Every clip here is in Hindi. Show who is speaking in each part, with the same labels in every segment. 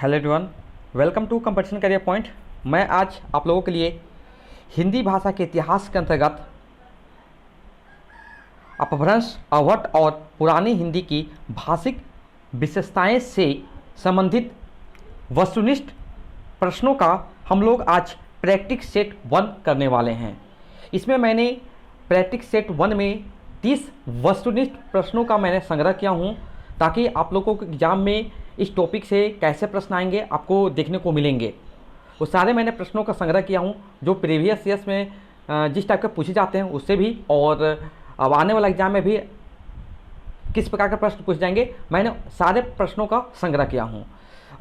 Speaker 1: Hello everyone, welcome to competition career point. मैं आज आप लोगों के लिए हिंदी भाषा के इतिहास के अंतर्गत अपभ्रंश, अवट और पुरानी हिंदी की भाषिक विशेषताएं से संबंधित वस्तुनिष्ठ प्रश्नों का हम लोग आज प्रैक्टिस सेट 1 करने वाले हैं। इसमें मैंने प्रैक्टिस सेट 1 में 30 वस्तुनिष्ठ प्रश्नों का मैंने संग्रह किया हूँ, ताकि आप लोगों को एग्जाम में इस टॉपिक से कैसे प्रश्न आएंगे आपको देखने को मिलेंगे। वो सारे मैंने प्रश्नों का संग्रह किया हूँ जो प्रीवियस ईयर्स में जिस टाइप के पूछे जाते हैं उससे भी, और अब आने वाला एग्जाम में भी किस प्रकार के प्रश्न पूछ जाएंगे, मैंने सारे प्रश्नों का संग्रह किया हूँ।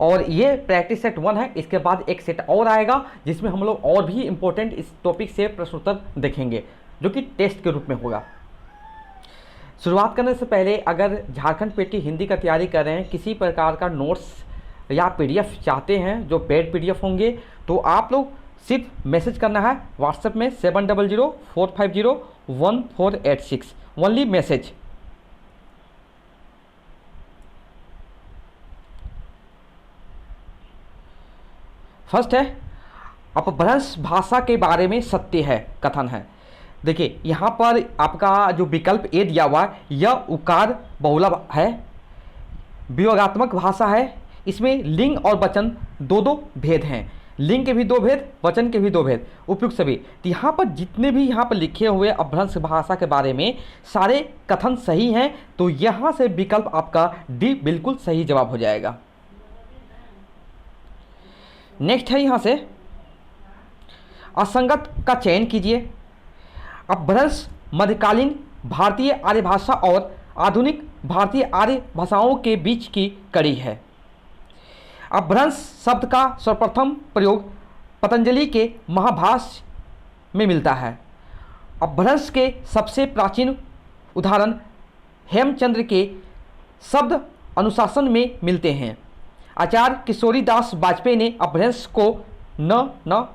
Speaker 1: और ये प्रैक्टिस सेट 1 है। इसके बाद एक सेट और आएगा जिसमें हम लोग और भी इम्पोर्टेंट इस टॉपिक से प्रश्नोत्तर देखेंगे, जो कि टेस्ट के रूप में होगा। शुरुआत करने से पहले अगर झारखंड पेटी हिंदी का तैयारी कर रहे हैं, किसी प्रकार का नोट्स या पीडीएफ चाहते हैं जो पेड पीडीएफ होंगे, तो आप लोग सिर्फ मैसेज करना है व्हाट्सएप में 7004501486। Only message. फर्स्ट है अपभ्रंश भाषा के बारे में सत्य है कथन है। देखिए यहाँ पर आपका जो विकल्प ए दिया हुआ है यह उकार बहुला है, वियोगात्मक भाषा है। इसमें लिंग और वचन दो भेद हैं, लिंग के भी 2 भेद, वचन के भी 2 भेद, उपयुक्त सभी। तो यहाँ पर जितने भी यहाँ पर लिखे हुए अपभ्रंश भाषा के बारे में सारे कथन सही हैं, तो यहाँ से विकल्प आपका डी बिल्कुल सही जवाब हो जाएगा। नेक्स्ट है यहाँ से असंगत का चयन कीजिए। अपभ्रंश मध्यकालीन भारतीय आर्य भाषा और आधुनिक भारतीय आर्य भाषाओं के बीच की कड़ी है। अपभ्रंश शब्द का सर्वप्रथम प्रयोग पतंजलि के महाभाष्य में मिलता है। अपभ्रंश के सबसे प्राचीन उदाहरण हेमचंद्र के शब्द अनुशासन में मिलते हैं। आचार्य किशोरीदास वाजपेयी ने अपभ्रंश को न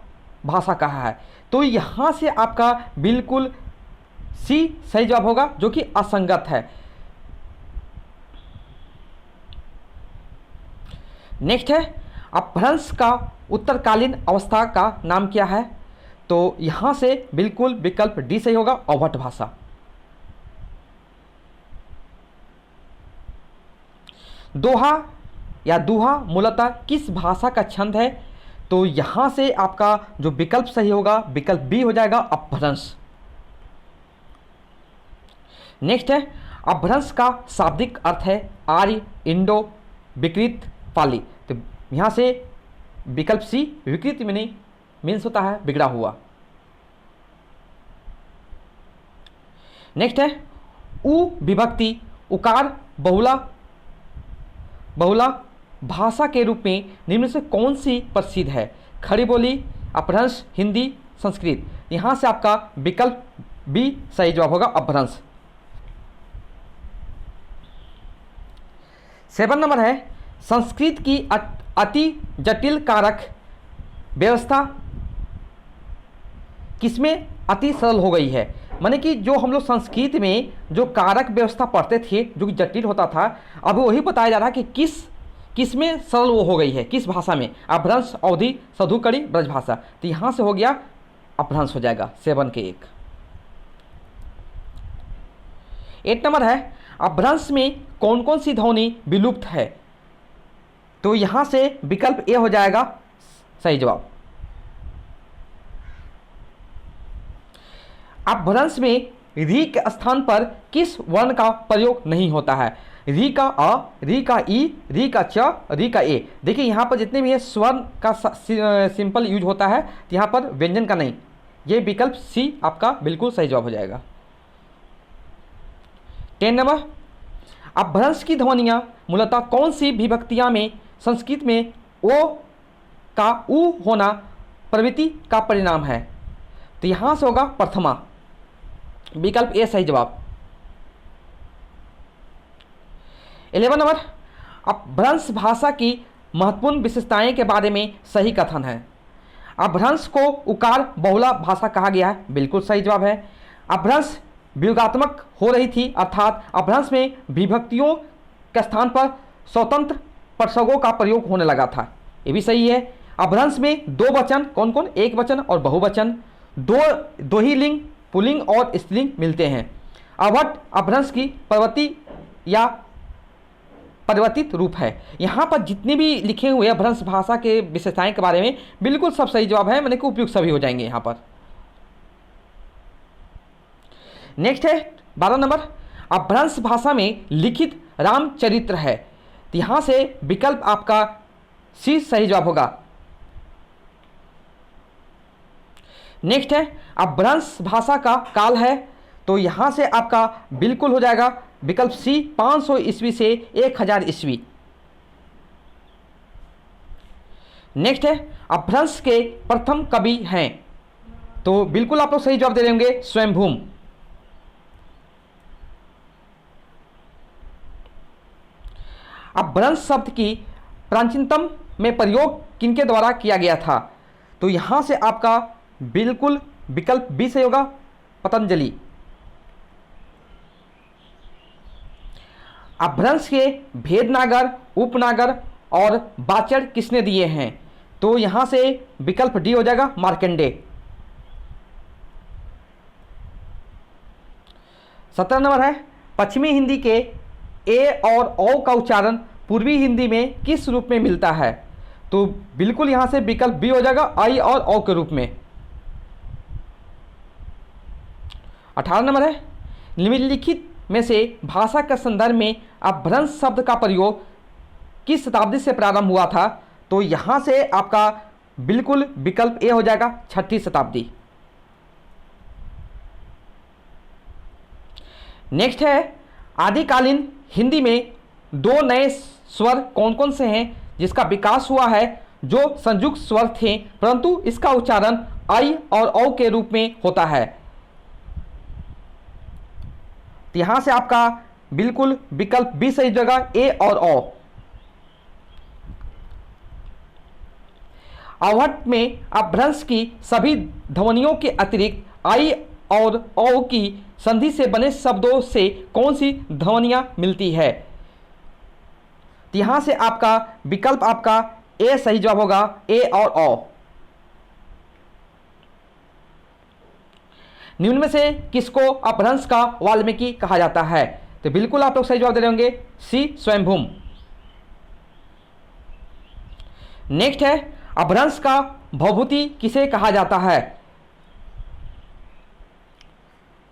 Speaker 1: भाषा कहा है। तो यहाँ से आपका बिल्कुल सी सही जवाब होगा, जो कि असंगत है। नेक्स्ट है अपभ्रंश का उत्तरकालीन अवस्था का नाम क्या है, तो यहाँ से बिल्कुल विकल्प डी सही होगा, अवट भाषा। दोहा या दुहा मूलतः किस भाषा का छंद है, तो यहाँ से आपका जो विकल्प सही होगा विकल्प बी हो जाएगा, अपभ्रंश। नेक्स्ट है अपभ्रंश का शाब्दिक अर्थ है आर्य, इंडो, विकृत, पाली। तो यहाँ से विकल्प सी विकृत मीन्स होता है बिगड़ा हुआ। नेक्स्ट है उ विभक्ति उकार बहुला भाषा के रूप में निम्न से कौन सी प्रसिद्ध है? खड़ी बोली, अपभ्रंश, हिंदी, संस्कृत। यहाँ से आपका विकल्प बी सही जवाब होगा, अपभ्रंश। 7 नंबर है संस्कृत की अति जटिल कारक व्यवस्था किसमें अति सरल हो गई है? माने कि जो हम लोग संस्कृत में जो कारक व्यवस्था पढ़ते थे जो कि जटिल होता था, अब वही बताया जा रहा है कि किस में सरल वो हो गई है, किस भाषा में? अपभ्रंश, अवधी, सधुकड़ी, ब्रजभाषा। तो यहाँ से हो गया अपभ्रंश हो जाएगा 7 के 1। 8 नंबर है अपभ्रंश में कौन कौन सी ध्वनि विलुप्त है, तो यहाँ से विकल्प ए हो जाएगा सही जवाब। अपभ्रंश में री के स्थान पर किस वर्ण का प्रयोग नहीं होता है? री का अ, री का ई, री का च, री का ए। देखिए यहाँ पर जितने भी है स्वर्ण का सिंपल यूज होता है, तो यहाँ पर व्यंजन का नहीं। ये विकल्प सी आपका बिल्कुल सही जवाब हो जाएगा। 10 नंबर अपभ्रंश की ध्वनियाँ मूलतः कौन सी विभक्तियाँ में संस्कृत में ओ का उ होना प्रवृत्ति का परिणाम है? तो यहाँ से होगा प्रथमा, विकल्प ए सही जवाब। 11 नंबर अपभ्रंश भाषा की महत्वपूर्ण विशेषताएं के बारे में सही कथन है। अपभ्रंश को उकार बहुला भाषा कहा गया है, बिल्कुल सही जवाब है। अपभ्रंश वियोगात्मक हो रही थी, अर्थात अपभ्रंश में विभक्तियों के स्थान पर स्वतंत्र प्रसंगों का प्रयोग होने लगा था, ये भी सही है। अपभ्रंश में दो वचन कौन कौन, एक वचन और बहुवचन, दो ही लिंग पुल्लिंग और स्त्रीलिंग मिलते हैं। अवट अपभ्रंश की प्रवृत्ति या परिवर्तित रूप है। यहाँ पर जितने भी लिखे हुए अपभ्रंश भाषा के विशेषताएं के बारे में बिल्कुल सब सही जवाब है, मैंने को उपयुक्त सभी हो जाएंगे यहाँ पर। नेक्स्ट है 12 नंबर, अपभ्रंश भाषा में लिखित रामचरित्र है। तो यहाँ से विकल्प आपका सी सही जवाब होगा। नेक्स्ट है अपभ्रंश भाषा का काल है, तो यहाँ से आपका बिल्कुल हो जाएगा विकल्प सी 500 ईस्वी से 1000 ईस्वी। नेक्स्ट है अपभ्रंश के प्रथम कवि हैं, तो बिल्कुल आप लोग सही जवाब दे रहे होंगे स्वयंभू। अपभ्रंश शब्द की प्राचीनतम में प्रयोग किनके द्वारा किया गया था, तो यहां से आपका बिल्कुल विकल्प बी सही होगा, पतंजलि। अपभ्रंश के भेदनागर, उपनागर और वाचड़ किसने दिए हैं, तो यहां से विकल्प डी हो जाएगा, मार्कंडे। 17 नंबर है पश्चिमी हिंदी के ए और ओ का उच्चारण पूर्वी हिंदी में किस रूप में मिलता है, तो बिल्कुल यहां से विकल्प बी हो जाएगा, आई और ओ के रूप में। 18 नंबर है निम्नलिखित में से भाषा के संदर्भ में अपभ्रंश शब्द का प्रयोग किस शताब्दी से प्रारंभ हुआ था, तो यहां से आपका बिल्कुल विकल्प ए हो जाएगा, 6ठी शताब्दी। नेक्स्ट है आदिकालीन हिंदी में दो नए स्वर कौन कौन से हैं जिसका विकास हुआ है, जो संयुक्त स्वर थे परंतु इसका उच्चारण आई और औ के रूप में होता है। तो यहां से आपका बिल्कुल विकल्प बी सही जगह, ए और ओ। अवहट में अपभ्रंश की सभी ध्वनियों के अतिरिक्त आई और औ की संधि से बने शब्दों से कौन सी ध्वनियां मिलती है, तो यहां से आपका विकल्प आपका ए सही जवाब होगा, ए और ओ। निम्न में से किसको अपभ्रंश का वाल्मीकि कहा जाता है, तो बिल्कुल आप लोग सही जवाब दे रहे होंगे, सी स्वयंभूम। नेक्स्ट है अपभ्रंश का भवभूति किसे कहा जाता है,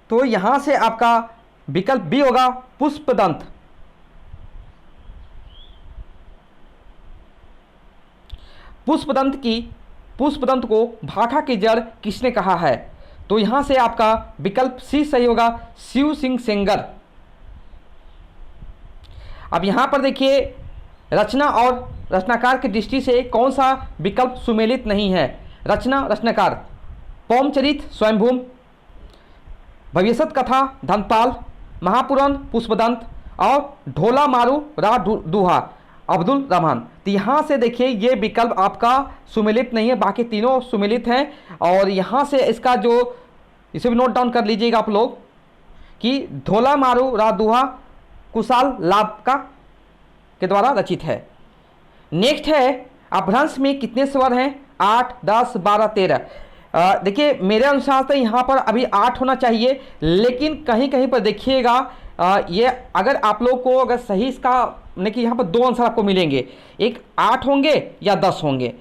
Speaker 1: तो यहां से आपका विकल्प बी होगा, पुष्पदंत। पुष्पदंत को भाठा की जड़ किसने कहा है, तो यहां से आपका विकल्प सी सही होगा, शिव सिंह सेंगर। अब यहां पर देखिए रचना और रचनाकार की दृष्टि से कौन सा विकल्प सुमेलित नहीं है। रचना रचनाकार पौमचरित स्वयंभूम, भविष्यत कथा धनपाल, महापुराण पुष्पदंत और ढोला मारू रा दुहा अब्दुल रहमान। तो यहाँ से देखिए ये विकल्प आपका सुमेलित नहीं है, बाकी तीनों सुमेलित हैं। और यहाँ से इसका जो, इसे भी नोट डाउन कर लीजिएगा आप लोग कि ढोला मारू रा दुहा कुशाल लाभका के द्वारा रचित है। नेक्स्ट है अपभ्रंश में कितने स्वर हैं, 8, 10, 12, 13। देखिए मेरे अनुसार तो यहाँ पर अभी 8 होना चाहिए, लेकिन कहीं कहीं पर देखिएगा ये अगर आप लोग को अगर सही इसका यानी कि यहाँ पर 2 आंसर आपको मिलेंगे, एक 8 होंगे या 10 होंगे।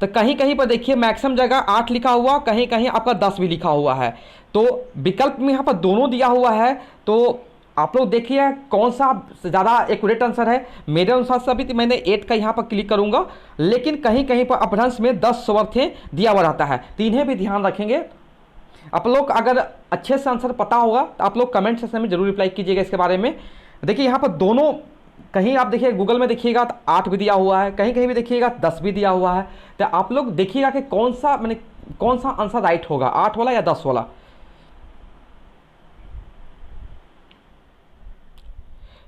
Speaker 1: तो कहीं कहीं पर देखिए मैक्सिमम जगह 8 लिखा हुआ, कहीं कहीं आपका 10 भी लिखा हुआ है। तो विकल्प में यहाँ पर दोनों दिया हुआ है, तो आप लोग देखिए कौन सा ज़्यादा एक्यूरेट आंसर है। मेरे अनुसार से अभी मैंने 8 का यहाँ पर क्लिक करूँगा, लेकिन कहीं कहीं पर अपभ्रंश में 10 स्वर थे दिया हुआ रहता है, तो इन्हें भी ध्यान रखेंगे। आप लोग अगर अच्छे से आंसर पता होगा तो आप लोग कमेंट सेक्शन में जरूर रिप्लाई कीजिएगा इसके बारे में। देखिए यहाँ पर दोनों, कहीं आप देखिए गूगल में देखिएगा तो 8 भी दिया हुआ है, कहीं कहीं भी देखिएगा 10 भी दिया हुआ है। तो आप लोग देखिएगा कि कौन सा आंसर राइट होगा, 8 वाला या 10 वाला।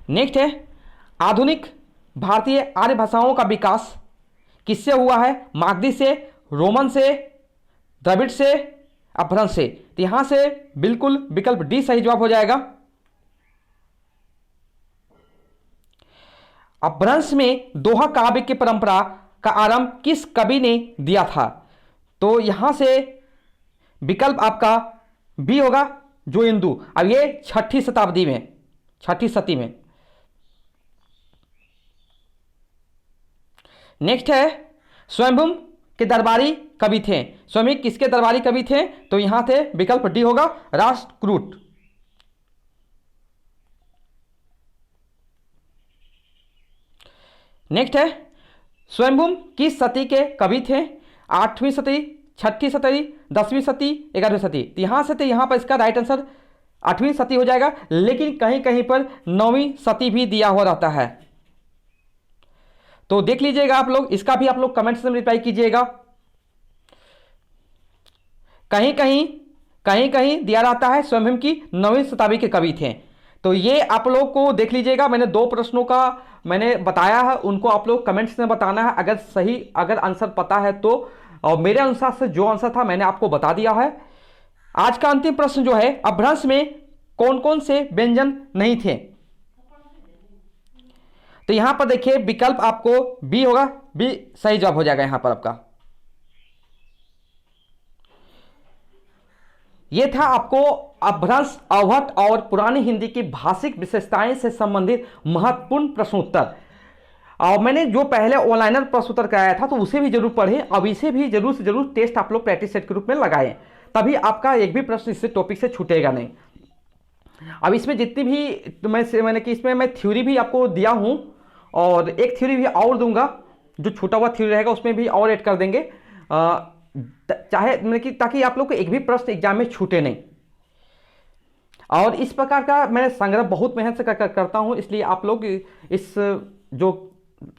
Speaker 1: नेक्स्ट है आधुनिक भारतीय आर्य भाषाओं का विकास किससे हुआ है, मागधी से, रोमन से, द्रविड़ से, अपभ्रंश से। तो यहां से बिल्कुल विकल्प डी सही जवाब हो जाएगा। अपभ्रंश में दोहा काव्य की परंपरा का आरंभ किस कवि ने दिया था? तो यहां से विकल्प आपका बी होगा, जोइंदू। अब ये 6ठी शताब्दी में, 6ठी सदी में। नेक्स्ट है स्वयंभू के दरबारी कवि थे। स्वयं किसके दरबारी कवि थे? तो यहां थे, विकल्प डी होगा, राष्ट्रकूट। नेक्स्ट है स्वयंभू किस सदी के कवि थे? 8वीं सदी, 6ठी सदी, 10वीं सदी, 11वीं सदी। तो यहां से, तो यहां पर इसका राइट आंसर 8वीं सदी हो जाएगा, लेकिन कहीं कहीं पर 9वीं सदी भी दिया हुआ रहता है। तो देख लीजिएगा आप लोग, इसका भी आप लोग कमेंट्स में रिप्लाई कीजिएगा। कहीं कहीं दिया रहता है स्वयंभू की 9वीं शताब्दी के कवि थे। तो ये आप लोग को देख लीजिएगा, मैंने 2 प्रश्नों का मैंने बताया है, उनको आप लोग कमेंट्स में बताना है। अगर सही, अगर आंसर पता है तो, और मेरे अनुसार से जो आंसर था मैंने आपको बता दिया है। आज का अंतिम प्रश्न जो है, अपभ्रंश में कौन कौन से व्यंजन नहीं थे? तो यहां पर देखिए विकल्प आपको बी होगा, बी सही जवाब हो जाएगा यहां पर आपका। यह था आपको अपभ्रंश, अवहट और पुरानी हिंदी की भाषिक विशेषताएं से संबंधित महत्वपूर्ण प्रश्नोत्तर। और मैंने जो पहले ऑनलाइनर प्रश्नोत्तर कराया था तो उसे भी जरूर पढ़ें, अब इसे भी जरूर से जरूर टेस्ट आप लोग प्रैक्टिस सेट के रूप में लगाएं, तभी आपका एक भी प्रश्न इससे टॉपिक से छूटेगा नहीं। अब इसमें जितनी भी मैंने कि इसमें मैं थ्योरी भी आपको दिया हूं, और एक थ्योरी भी और दूंगा, जो छूटा हुआ थ्योरी रहेगा उसमें भी और ऐड कर देंगे, चाहे मतलब कि ताकि आप लोग को एक भी प्रश्न एग्जाम में छूटे नहीं। और इस प्रकार का मैं संग्रह बहुत मेहनत से करता हूं, इसलिए आप लोग इस जो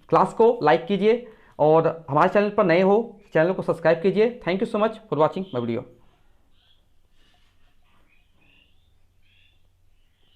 Speaker 1: क्लास को लाइक कीजिए, और हमारे चैनल पर नए हो चैनल को सब्सक्राइब कीजिए। Thank you so much for watching my video.